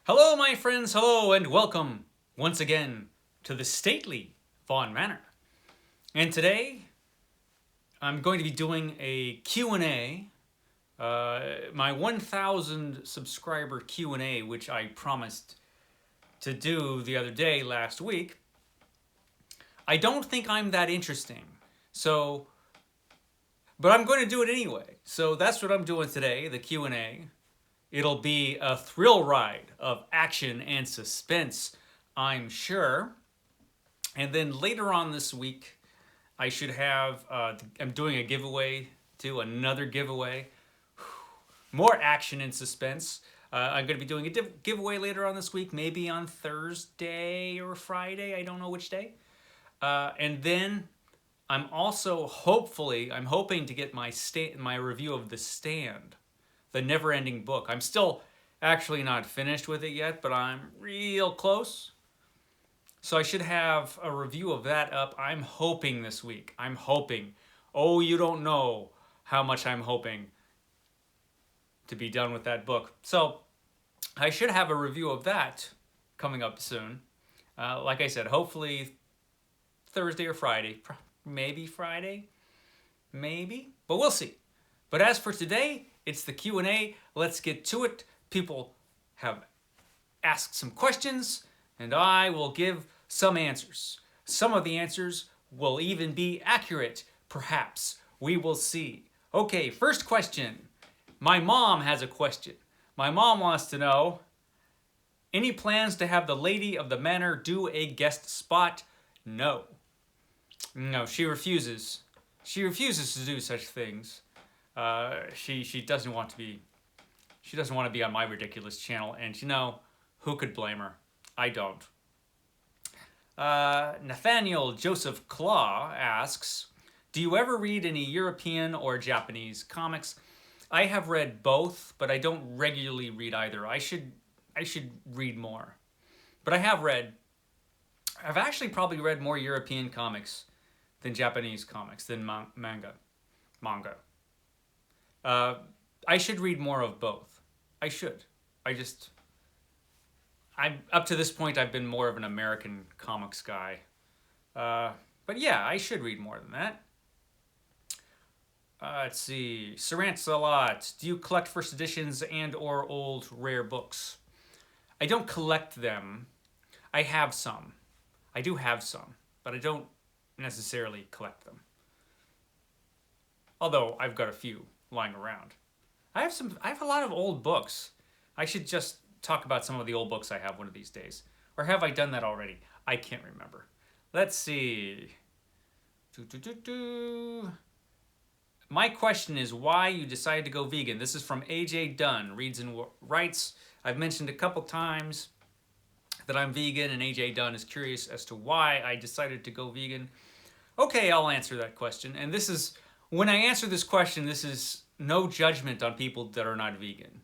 Hello, my friends, hello, and welcome once again to the stately Vaughan Manor. And today, I'm going to be doing a Q&A, my 1,000 subscriber Q&A, which I promised to do the other day last week. I don't think I'm that interesting, so, but I'm going to do it anyway. So that's what I'm doing today, the Q&A. It'll be a thrill ride of action and suspense, I'm sure. And then later on this week, I should have, I'm doing a giveaway too, another giveaway. More action and suspense. I'm going to be doing a giveaway later on this week, maybe on Thursday or Friday. I don't know which day. And then I'm also I'm hoping to get my review of The Stand, the never-ending book. I'm still actually not finished with it yet, but I'm real close. So I should have a review of that up, I'm hoping, this week. I'm hoping. Oh, you don't know how much I'm hoping to be done with that book. So I should have a review of that coming up soon. Like I said, hopefully Thursday or Friday. Maybe Friday. Maybe. But we'll see. But as for today, it's the Q&A. Let's get to it. People have asked some questions, and I will give some answers. Some of the answers will even be accurate, perhaps. We will see. Okay, first question. My mom has a question. My mom wants to know, any plans to have the lady of the manor do a guest spot? No. No, she refuses. She refuses to do such things. She doesn't want to be. She doesn't want to be on my ridiculous channel, and who could blame her? I don't. Nathaniel Joseph Claw asks, do you ever read any European or Japanese comics? I have read both, but I don't regularly read either. I should read more. But I've actually probably read more European comics than Japanese comics, than manga. I should read more of both. I should. Up to this point, I've been more of an American comics guy. But yeah, I should read more than that. Let's see. Saransalot, do you collect first editions and or old rare books? I don't collect them. I have some. I do have some, but I don't necessarily collect them. Although I've got a few lying around. I have a lot of old books. I should just talk about some of the old books I have one of these days. Or have I done that already? I can't remember. Let's see. My question is why you decided to go vegan. This is from AJ Dunn, reads and writes. I've mentioned a couple times that I'm vegan, and AJ Dunn is curious as to why I decided to go vegan. Okay, I'll answer that question. And when I answer this question, this is no judgment on people that are not vegan.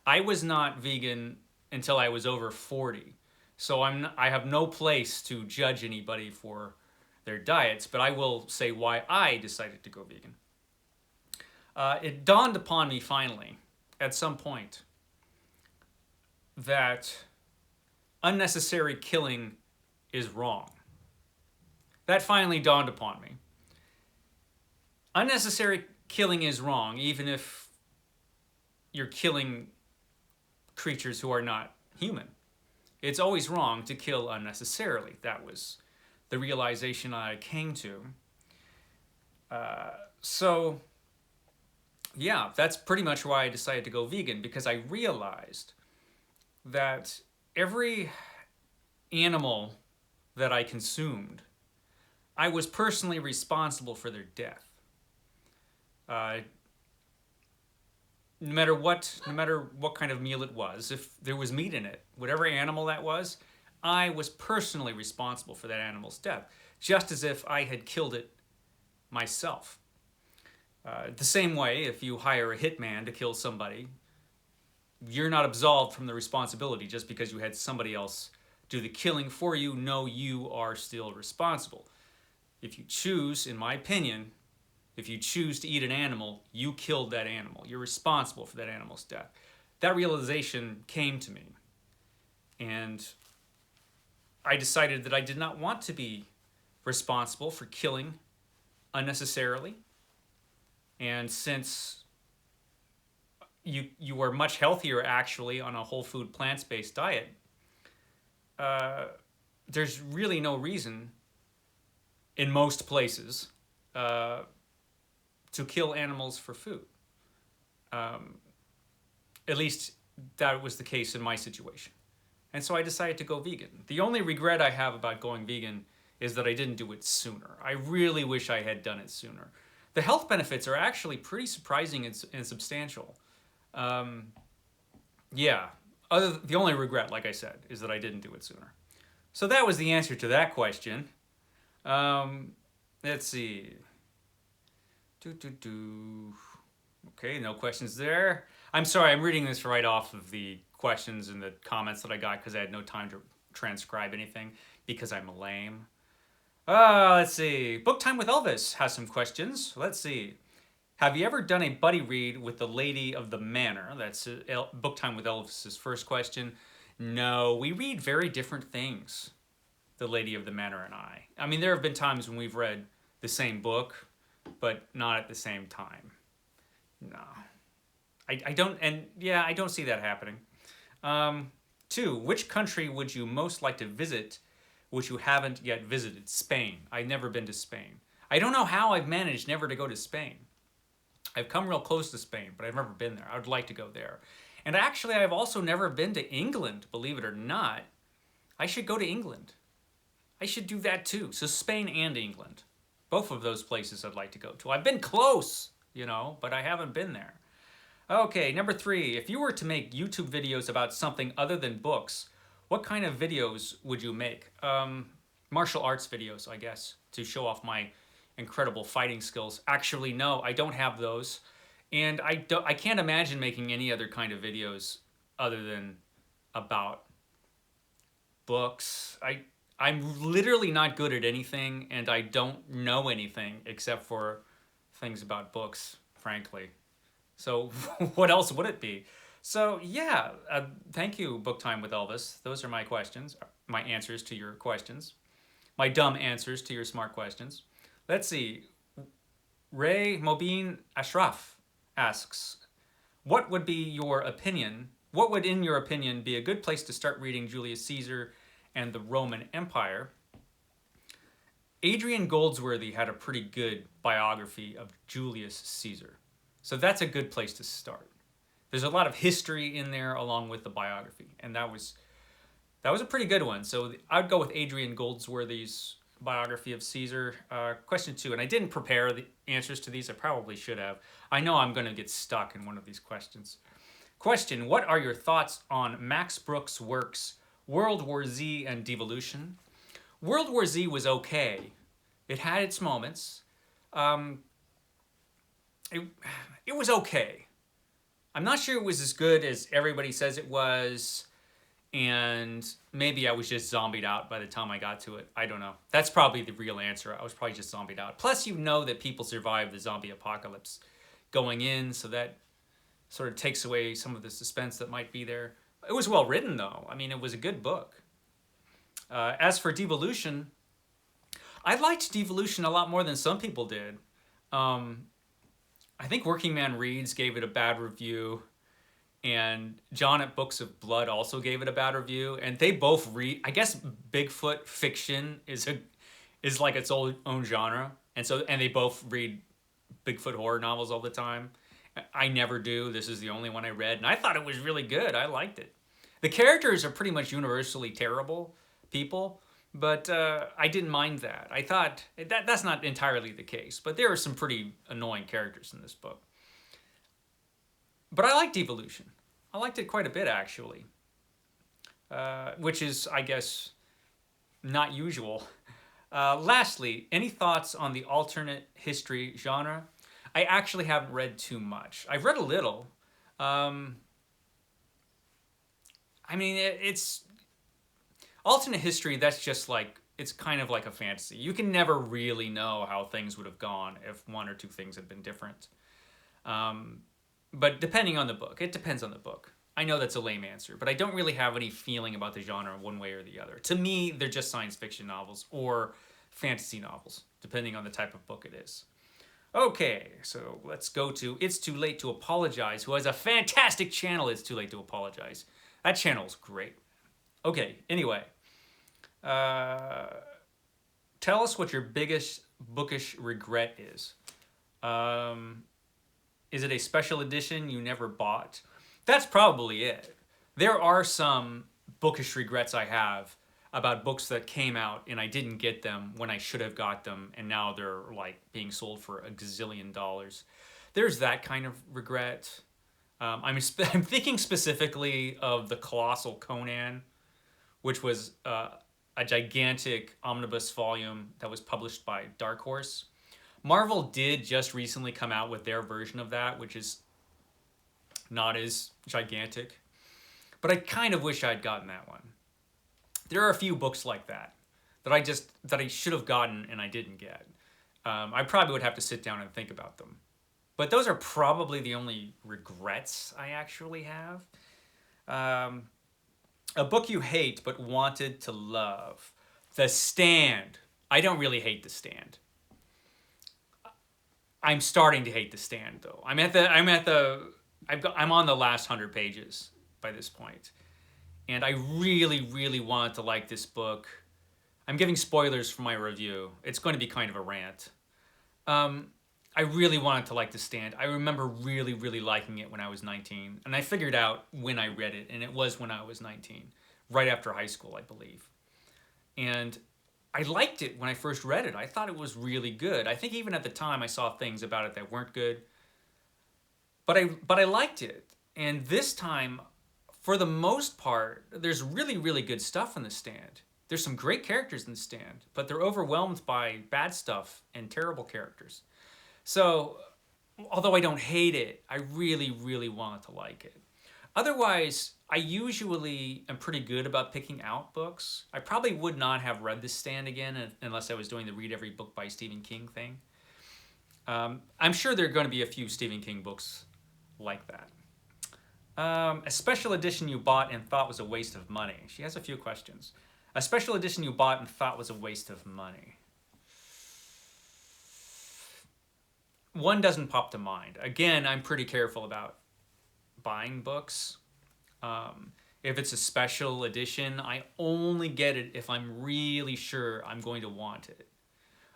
I was not vegan until I was over 40. So I have no place to judge anybody for their diets, but I will say why I decided to go vegan. It dawned upon me finally, at some point, that unnecessary killing is wrong. That finally dawned upon me. Unnecessary killing is wrong, even if you're killing creatures who are not human. It's always wrong to kill unnecessarily. That was the realization I came to. So, yeah, that's pretty much why I decided to go vegan, because I realized that every animal that I consumed, I was personally responsible for their death. No matter what kind of meal it was, if there was meat in it, whatever animal that was, I was personally responsible for that animal's death, just as if I had killed it myself. The same way, if you hire a hitman to kill somebody, you're not absolved from the responsibility just because you had somebody else do the killing for you. No, you are still responsible. If you choose, in my opinion, if you choose to eat an animal, you killed that animal. You're responsible for that animal's death. That realization came to me. And I decided that I did not want to be responsible for killing unnecessarily. And since you are much healthier actually on a whole food plant-based diet, there's really no reason in most places to kill animals for food. At least that was the case in my situation. And so I decided to go vegan. The only regret I have about going vegan is that I didn't do it sooner. I really wish I had done it sooner. The health benefits are actually pretty surprising and substantial. Yeah, the only regret, like I said, is that I didn't do it sooner. So that was the answer to that question. Let's see. Okay, no questions there. I'm sorry, I'm reading this right off of the questions and the comments that I got because I had no time to transcribe anything because I'm lame. Let's see. Book Time with Elvis has some questions. Let's see. Have you ever done a buddy read with the Lady of the Manor? That's Book Time with Elvis's first question. No, we read very different things, the Lady of the Manor and I. I mean, there have been times when we've read the same book, but not at the same time. No. I don't, and yeah, I don't see that happening. 2, which country would you most like to visit which you haven't yet visited? Spain. I've never been to Spain. I don't know how I've managed never to go to Spain. I've come real close to Spain, but I've never been there. I would like to go there. And actually, I've also never been to England, believe it or not. I should go to England. I should do that too. So Spain and England. Both of those places I'd like to go to. I've been close, you know, but I haven't been there. Okay, number 3. If you were to make YouTube videos about something other than books, what kind of videos would you make? Martial arts videos, I guess, to show off my incredible fighting skills. Actually, no, I don't have those. And I can't imagine making any other kind of videos other than about books. I'm literally not good at anything, and I don't know anything except for things about books, frankly. So what else would it be? So yeah, thank you, Book Time with Elvis. Those are my questions, my answers to your questions, my dumb answers to your smart questions. Let's see. Ray Mobeen Ashraf asks, what would in your opinion, be a good place to start reading Julius Caesar and the Roman Empire? Adrian Goldsworthy had a pretty good biography of Julius Caesar. So that's a good place to start. There's a lot of history in there along with the biography, and that was a pretty good one. So I'd go with Adrian Goldsworthy's biography of Caesar. Question 2, and I didn't prepare the answers to these. I probably should have. I know I'm going to get stuck in one of these questions. Question, what are your thoughts on Max Brooks' works World War Z and Devolution? World War Z was okay. It had its moments. It was okay. I'm not sure it was as good as everybody says it was, and maybe I was just zombied out by the time I got to it. I don't know. That's probably the real answer. I was probably just zombied out. Plus, you know that people survived the zombie apocalypse going in, so that sort of takes away some of the suspense that might be there. It was well written, though. I mean, it was a good book. As for Devolution, I liked Devolution a lot more than some people did. I think Working Man Reads gave it a bad review, and John at Books of Blood also gave it a bad review, and they both read, I guess Bigfoot fiction is like its own genre, and they both read Bigfoot horror novels all the time. I never do. This is the only one I read, and I thought it was really good. I liked it. The characters are pretty much universally terrible people, but I didn't mind that. I thought that's not entirely the case, but there are some pretty annoying characters in this book. But I liked Devolution. I liked it quite a bit, actually, which is, I guess, not usual. Lastly, any thoughts on the alternate history genre? I actually haven't read too much. I've read a little. I mean, it's alternate history, that's just like, it's kind of like a fantasy. You can never really know how things would have gone if one or two things had been different. But depending on the book, it depends on the book. I know that's a lame answer, but I don't really have any feeling about the genre one way or the other. To me, they're just science fiction novels or fantasy novels, depending on the type of book it is. Okay, so let's go to It's Too Late to Apologize, who has a fantastic channel, It's Too Late to Apologize. That channel's great. Okay, anyway. Tell us what your biggest bookish regret is. Is it a special edition you never bought? That's probably it. There are some bookish regrets I have about books that came out and I didn't get them when I should have got them, and now they're like being sold for a gazillion dollars. There's that kind of regret. I'm thinking specifically of the Colossal Conan, which was a gigantic omnibus volume that was published by Dark Horse. Marvel did just recently come out with their version of that, which is not as gigantic. But I kind of wish I'd gotten that one. There are a few books like that I should have gotten and I didn't get. I probably would have to sit down and think about them. But those are probably the only regrets I actually have. A book you hate but wanted to love. The Stand. I don't really hate The Stand. I'm starting to hate The Stand though. I'm on the last 100 pages by this point. And I really, really wanted to like this book. I'm giving spoilers for my review. It's going to be kind of a rant. I really wanted to like The Stand. I remember really, really liking it when I was 19. And I figured out when I read it, and it was when I was 19. Right after high school, I believe. And I liked it when I first read it. I thought it was really good. I think even at the time I saw things about it that weren't good. But I liked it. And this time, for the most part, there's really, really good stuff in The Stand. There's some great characters in The Stand, but they're overwhelmed by bad stuff and terrible characters. So, although I don't hate it, I really, really wanted to like it. Otherwise, I usually am pretty good about picking out books. I probably would not have read The Stand again unless I was doing the read every book by Stephen King thing. I'm sure there are going to be a few Stephen King books like that. A special edition you bought and thought was a waste of money. She has a few questions. A special edition you bought and thought was a waste of money. One doesn't pop to mind. Again, I'm pretty careful about buying books. If it's a special edition, I only get it if I'm really sure I'm going to want it.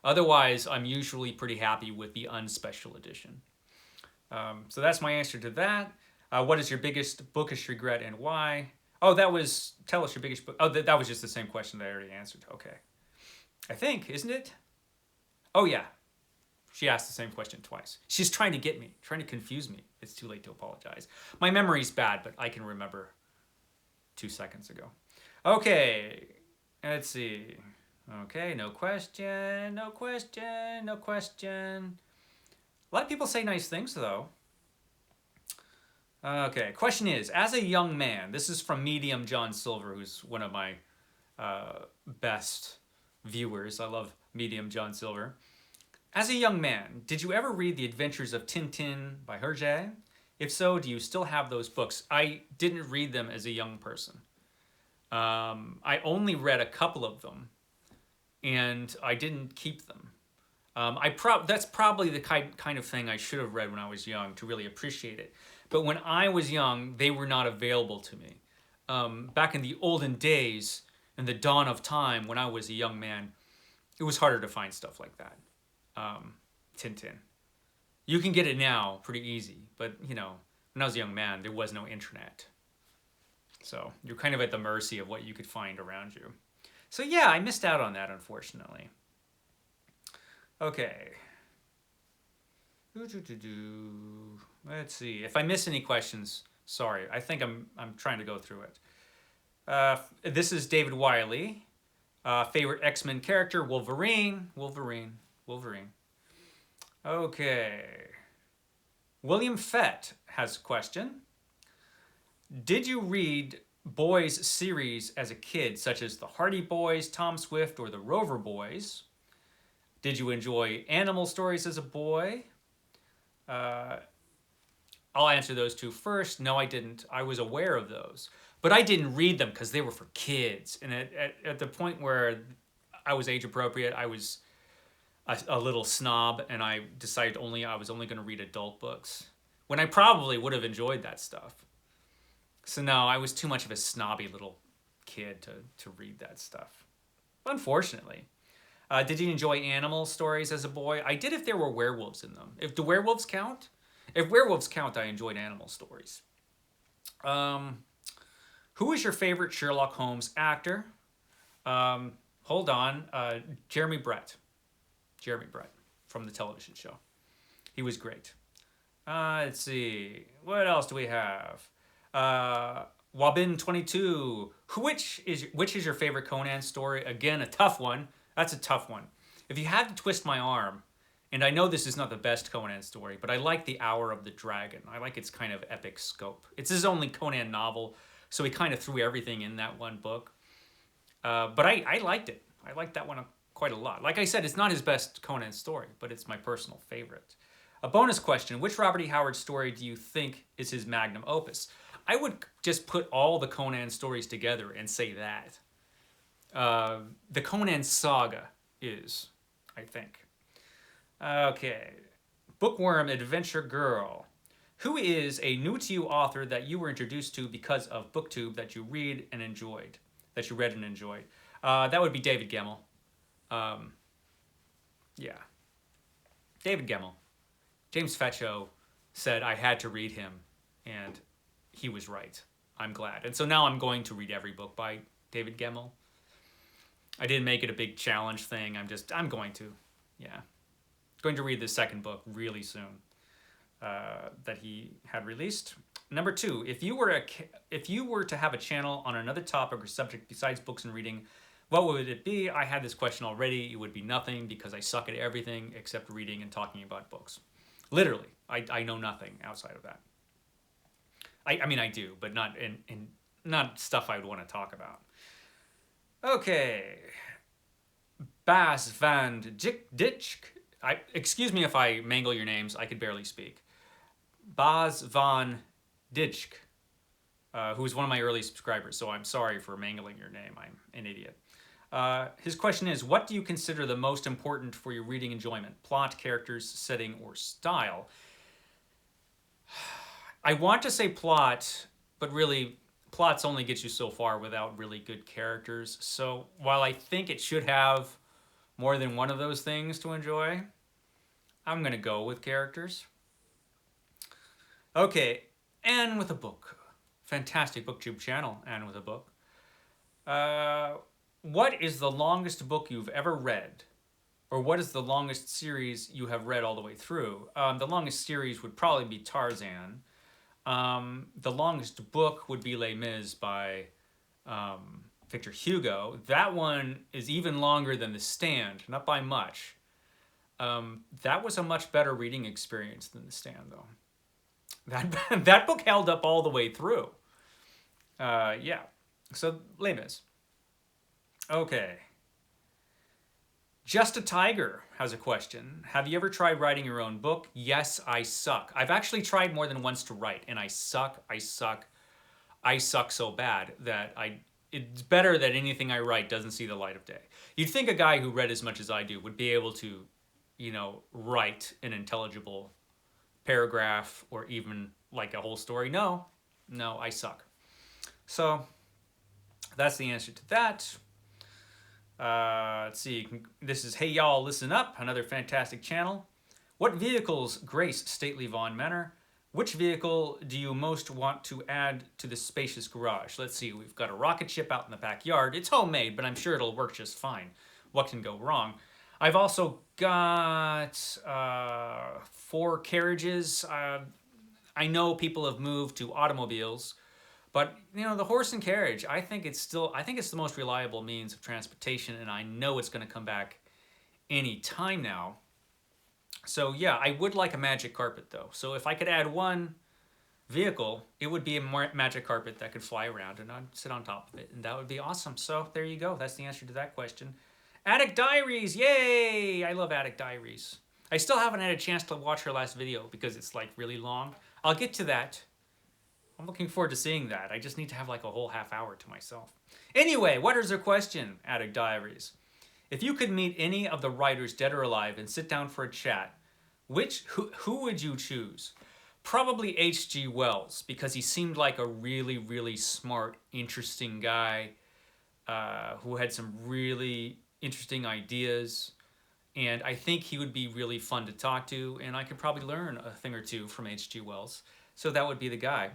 Otherwise, I'm usually pretty happy with the unspecial edition. So that's my answer to that. What is your biggest bookish regret and why? Oh, tell us your biggest book. Oh, that was just the same question that I already answered. Okay. I think, isn't it? Oh, yeah. She asked the same question twice. She's trying to get me, trying to confuse me. It's too late to apologize. My memory's bad, but I can remember 2 seconds ago. Okay, let's see. Okay, no question, no question, no question. A lot of people say nice things, though. Okay, question is, as a young man, this is from Medium John Silver, who's one of my best viewers. I love Medium John Silver. As a young man, did you ever read The Adventures of Tintin by Hergé? If so, do you still have those books? I didn't read them as a young person. I only read a couple of them, and I didn't keep them. That's probably the kind of thing I should have read when I was young to really appreciate it. But when I was young, they were not available to me. Back in the olden days, in the dawn of time, when I was a young man, it was harder to find stuff like that. Tintin. You can get it now pretty easy, but when I was a young man, there was no internet. So you're kind of at the mercy of what you could find around you. So yeah, I missed out on that, unfortunately. Okay. Let's see. If I miss any questions, sorry. I think I'm trying to go through it. This is David Wiley. Favorite X-Men character, Wolverine. Okay. William Fett has a question. Did you read boys series as a kid, such as the Hardy Boys, Tom Swift, or the Rover Boys? Did you enjoy animal stories as a boy? I'll answer those two first. No, I didn't. I was aware of those, but I didn't read them because they were for kids. And at the point where I was age appropriate, I was a little snob, and I decided I was only going to read adult books when I probably would have enjoyed that stuff. So no, I was too much of a snobby little kid to read that stuff. Unfortunately. Did you enjoy animal stories as a boy? I did if there were werewolves in them. If the werewolves count? If werewolves count, I enjoyed animal stories. Who is your favorite Sherlock Holmes actor? Hold on. Jeremy Brett. Jeremy Brett from the television show. He was great. Let's see. What else do we have? Wabin22. Which is your favorite Conan story? Again, a tough one. That's a tough one. If you had to twist my arm, and I know this is not the best Conan story, but I like The Hour of the Dragon. I like its kind of epic scope. It's his only Conan novel, so he kind of threw everything in that one book. But I liked it. I liked that one quite a lot. Like I said, it's not his best Conan story, but it's my personal favorite. A bonus question, which Robert E. Howard story do you think is his magnum opus? I would just put all the Conan stories together and say that. The Conan saga is, I think. Okay. Bookworm Adventure Girl. Who is a new to you author that you were introduced to because of BookTube that you read and enjoyed? That you read and enjoyed? That would be David Gemmell. Yeah. David Gemmell. James Fetcho said I had to read him, and he was right. I'm glad. And so now I'm going to read every book by David Gemmell. I didn't make it a big challenge thing. I'm going to. Yeah. Going to read the second book really soon that he had released. Number 2, if you were to have a channel on another topic or subject besides books and reading, what would it be? I had this question already. It would be nothing because I suck at everything except reading and talking about books. Literally, I know nothing outside of that. I mean, I do, but not not stuff I would want to talk about. Okay. Bas van Ditch. Excuse me if I mangle your names. I could barely speak. Bas van Ditch, who is one of my early subscribers, so I'm sorry for mangling your name. I'm an idiot. His question is, what do you consider the most important for your reading enjoyment? Plot, characters, setting, or style? I want to say plot, but really, plots only get you so far without really good characters. So while I think it should have more than one of those things to enjoy, I'm going to go with characters. Okay, Anne with a Book. Fantastic BookTube channel, Anne with a Book. What is the longest book you've ever read? Or what is the longest series you have read all the way through? The longest series would probably be Tarzan. The longest book would be Les Mis by Victor Hugo. That one is even longer than The Stand, not by much. That was a much better reading experience than The Stand, though. That book held up all the way through. Yeah. So, Les Mis. Okay. Just a Tiger has a question. Have you ever tried writing your own book? Yes, I suck. I've actually tried more than once to write, and I suck so bad that it's better that anything I write doesn't see the light of day. You'd think a guy who read as much as I do would be able to, write an intelligible paragraph or even like a whole story. No, I suck. So that's the answer to that. Let's see. This is Hey Y'all Listen Up, another fantastic channel. What vehicles grace stately Vaughan Manor? Which vehicle do you most want to add to the spacious garage? Let's see. We've got a rocket ship out in the backyard. It's homemade, but I'm sure it'll work just fine. What can go wrong? I've also got 4 carriages. I know people have moved to automobiles, but the horse and carriage, I think it's the most reliable means of transportation, and I know it's going to come back any time now. So yeah, I would like a magic carpet though. So if I could add one vehicle, it would be a magic carpet that could fly around and I'd sit on top of it, and that would be awesome. So there you go. That's the answer to that question. Attic Diaries, yay! I love Attic Diaries. I still haven't had a chance to watch her last video because it's like really long. I'll get to that. I'm looking forward to seeing that. I just need to have like a whole half hour to myself. Anyway, what is their question? Addict Diaries. If you could meet any of the writers, dead or alive, and sit down for a chat, who would you choose? Probably H.G. Wells, because he seemed like a really, really smart, interesting guy who had some really interesting ideas. And I think he would be really fun to talk to, and I could probably learn a thing or two from H.G. Wells. So that would be the guy.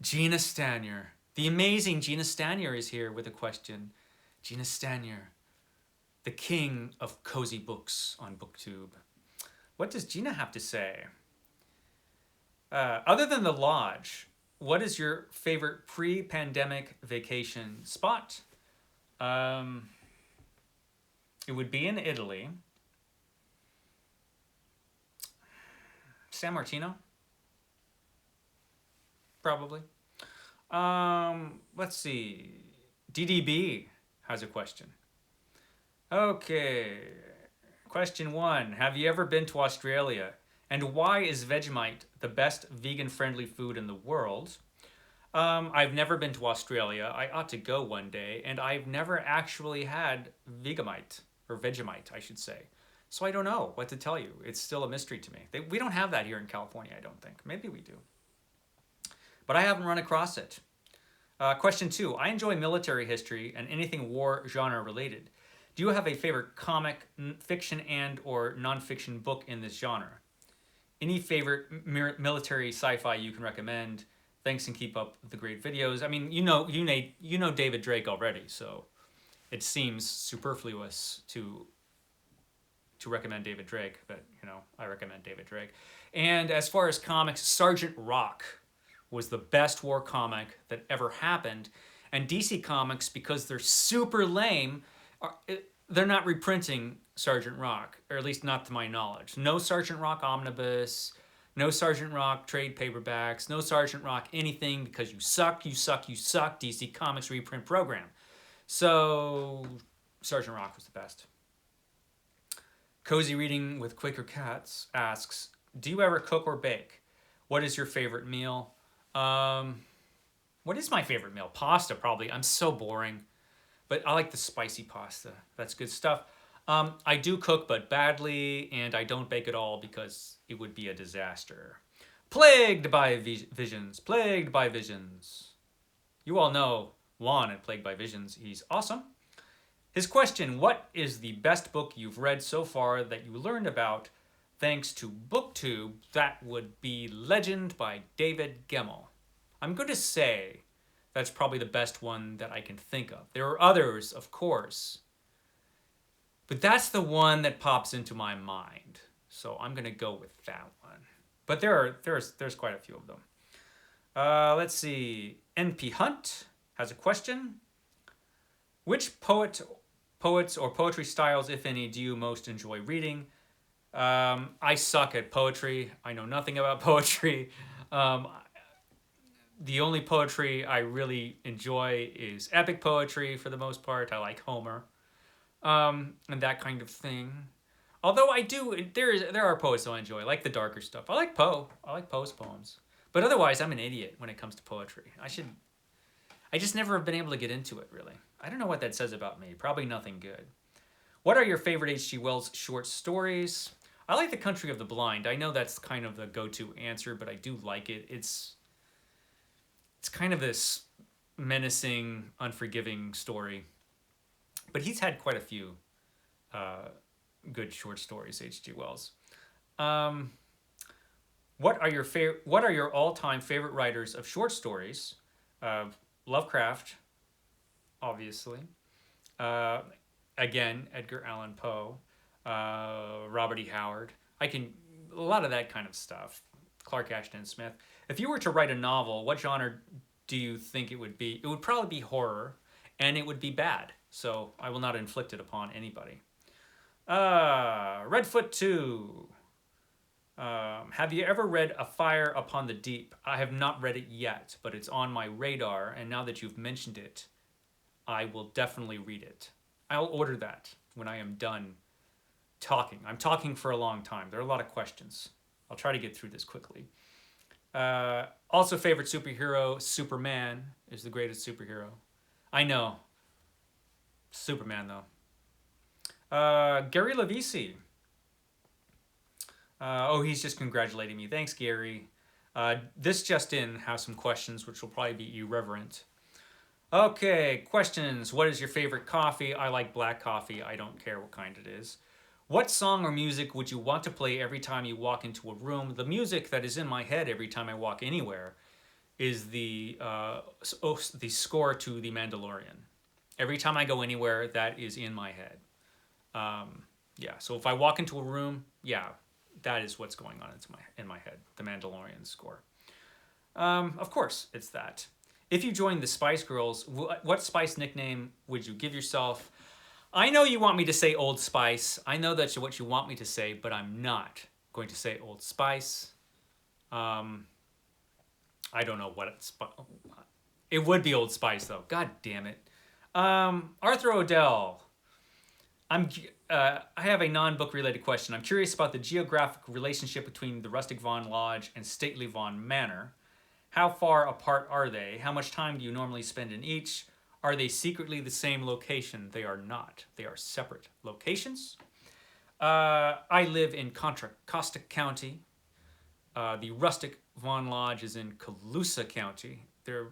Gina Stanier. The amazing Gina Stanier is here with a question. Gina Stanier, the king of cozy books on BookTube. What does Gina have to say? Other than the lodge, what is your favorite pre-pandemic vacation spot? It would be in Italy. San Martino? Probably. Let's see. DDB has a question. Okay. Question 1. Have you ever been to Australia? And why is Vegemite the best vegan-friendly food in the world? I've never been to Australia. I ought to go one day. And I've never actually had Vegemite. Or Vegemite, I should say. So I don't know what to tell you. It's still a mystery to me. We don't have that here in California, I don't think. Maybe we do. But I haven't run across it. Question 2. I enjoy military history and anything war genre related. Do you have a favorite comic, fiction, and or nonfiction book in this genre? Any favorite military sci-fi you can recommend? Thanks and keep up the great videos. I mean, you know David Drake already, so it seems superfluous to recommend David Drake, but I recommend David Drake. And as far as comics, Sergeant Rock was the best war comic that ever happened. And DC Comics, because they're super lame, they're not reprinting Sergeant Rock, or at least not to my knowledge. No Sergeant Rock Omnibus, no Sergeant Rock trade paperbacks, no Sergeant Rock anything, because you suck, DC Comics reprint program. So Sergeant Rock was the best. Cozy Reading with Quaker Cats asks, do you ever cook or bake? What is your favorite meal? What is my favorite meal? Pasta, probably. I'm so boring. But I like the spicy pasta. That's good stuff. I do cook, but badly, and I don't bake at all because it would be a disaster. Plagued by Visions. Plagued by Visions. You all know Juan at Plagued by Visions. He's awesome. His question, what is the best book you've read so far that you learned about thanks to BookTube? That would be Legend by David Gemmell. I'm going to say that's probably the best one that I can think of. There are others, of course, but that's the one that pops into my mind. So I'm going to go with that one. But there's quite a few of them. Let's see. NP Hunt has a question. Which poets or poetry styles, if any, do you most enjoy reading? I suck at poetry. I know nothing about poetry. The only poetry I really enjoy is epic poetry for the most part. I like Homer, and that kind of thing. Although there are poets that I enjoy, like the darker stuff. I like Poe. I like Poe's poems. But otherwise, I'm an idiot when it comes to poetry. I just never have been able to get into it, really. I don't know what that says about me. Probably nothing good. What are your favorite H.G. Wells short stories? I like The Country of the Blind. I know that's kind of the go-to answer, but I do like it. It's kind of this menacing, unforgiving story. But he's had quite a few good short stories, H.G. Wells. What are your all-time favorite writers of short stories? Lovecraft, obviously. Again, Edgar Allan Poe, Robert E. Howard. A lot of that kind of stuff. Clark Ashton Smith. If you were to write a novel, what genre do you think it would be? It would probably be horror, and it would be bad. So I will not inflict it upon anybody. Redfoot 2. Have you ever read A Fire Upon the Deep? I have not read it yet, but it's on my radar, and now that you've mentioned it, I will definitely read it. I'll order that when I am done talking. I'm talking for a long time. There are a lot of questions. I'll try to get through this quickly. Also, favorite superhero, Superman is the greatest superhero. I know. Superman, though. Gary Lavisi. Oh, he's just congratulating me. Thanks, Gary. This just in has some questions, which will probably be irreverent. Okay, questions. What is your favorite coffee? I like black coffee. I don't care what kind it is. What song or music would you want to play every time you walk into a room? The music that is in my head every time I walk anywhere is the score to The Mandalorian. Every time I go anywhere, that is in my head. Yeah, so if I walk into a room, yeah, that is what's going on in my head, The Mandalorian score. Of course, it's that. If you joined the Spice Girls, what Spice nickname would you give yourself? I know you want me to say Old Spice. I know that's what you want me to say, but I'm not going to say Old Spice. I don't know what it's... It would be Old Spice, though. God damn it. Arthur Odell. I have a non-book related question. I'm curious about the geographic relationship between the rustic Vaughan Lodge and stately Vaughan Manor. How far apart are they? How much time do you normally spend in each? Are they secretly the same location? They are not. They are separate locations. I live in Contra Costa County. The rustic Vaughan Lodge is in Colusa County. It's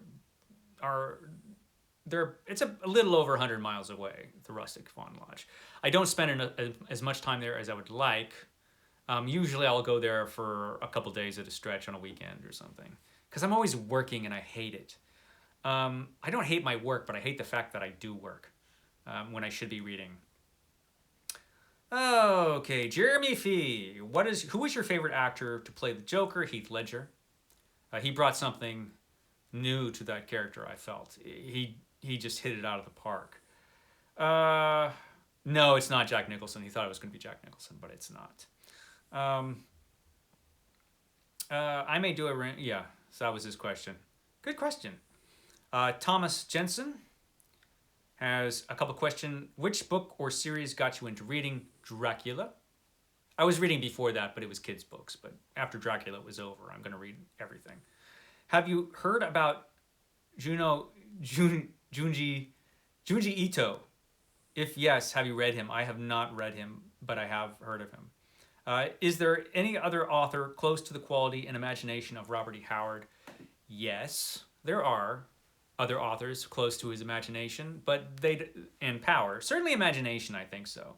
a little over 100 miles away, the rustic Vaughan Lodge. I don't spend as much time there as I would like. Usually I'll go there for a couple days at a stretch on a weekend or something. Because I'm always working and I hate it. I don't hate my work, but I hate the fact that I do work when I should be reading. Okay, Jeremy Fee. Who is your favorite actor to play the Joker? Heath Ledger. He brought something new to that character, I felt. He just hit it out of the park. No, it's not Jack Nicholson. He thought it was going to be Jack Nicholson, but it's not. I may do a... Yeah, so that was his question. Good question. Thomas Jensen has a couple questions. Which book or series got you into reading? Dracula. I was reading before that, but it was kids' books. But after Dracula was over, I'm going to read everything. Have you heard about Junji Ito? If yes, have you read him? I have not read him, but I have heard of him. Is there any other author close to the quality and imagination of Robert E. Howard? Yes, there are other authors close to his imagination, and power. Certainly imagination, I think so.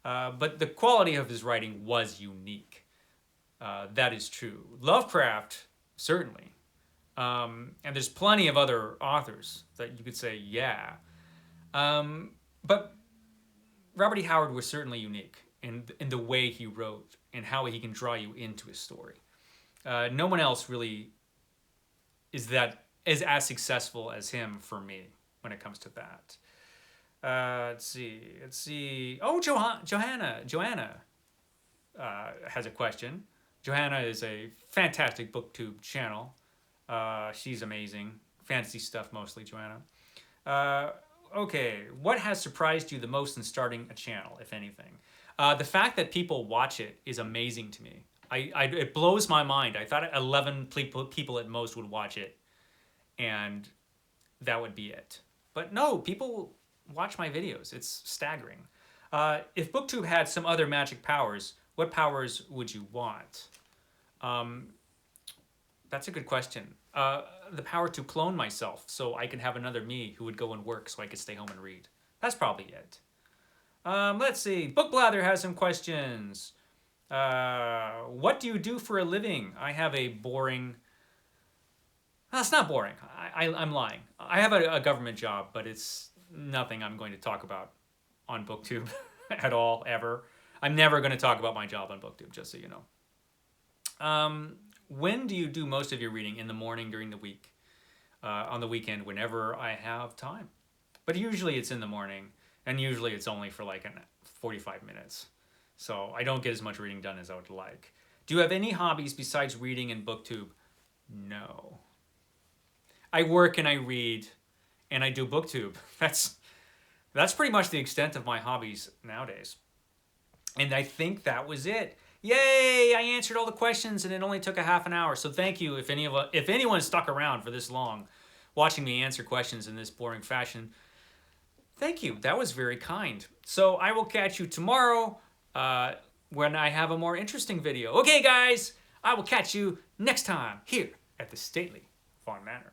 But the quality of his writing was unique. That is true. Lovecraft, certainly. And there's plenty of other authors that you could say, yeah. But Robert E. Howard was certainly unique in the way he wrote and how he can draw you into his story. No one else really is as successful as him for me when it comes to that. Let's see. Oh, Johanna has a question. Johanna is a fantastic BookTube channel. She's amazing. Fantasy stuff mostly, Joanna. Okay, what has surprised you the most in starting a channel, if anything? The fact that people watch it is amazing to me. It blows my mind. I thought 11 people at most would watch it, and that would be it. But no, people watch my videos. It's staggering. If BookTube had some other magic powers, what powers would you want? That's a good question. The power to clone myself so I could have another me who would go and work so I could stay home and read. That's probably it. Let's see. Book Blather has some questions. What do you do for a living? I have a boring... It's not boring. I'm lying. I have a government job, but it's nothing I'm going to talk about on BookTube at all, ever. I'm never going to talk about my job on BookTube, just so you know. When do you do most of your reading? In the morning, during the week, on the weekend, whenever I have time. But usually it's in the morning, and usually it's only for like 45 minutes. So I don't get as much reading done as I would like. Do you have any hobbies besides reading and BookTube? No. I work and I read, and I do BookTube. That's pretty much the extent of my hobbies nowadays. And I think that was it. Yay! I answered all the questions and it only took a half an hour. So thank you if anyone stuck around for this long watching me answer questions in this boring fashion. Thank you. That was very kind. So I will catch you tomorrow when I have a more interesting video. Okay, guys, I will catch you next time here at the Stately Fawn Manor.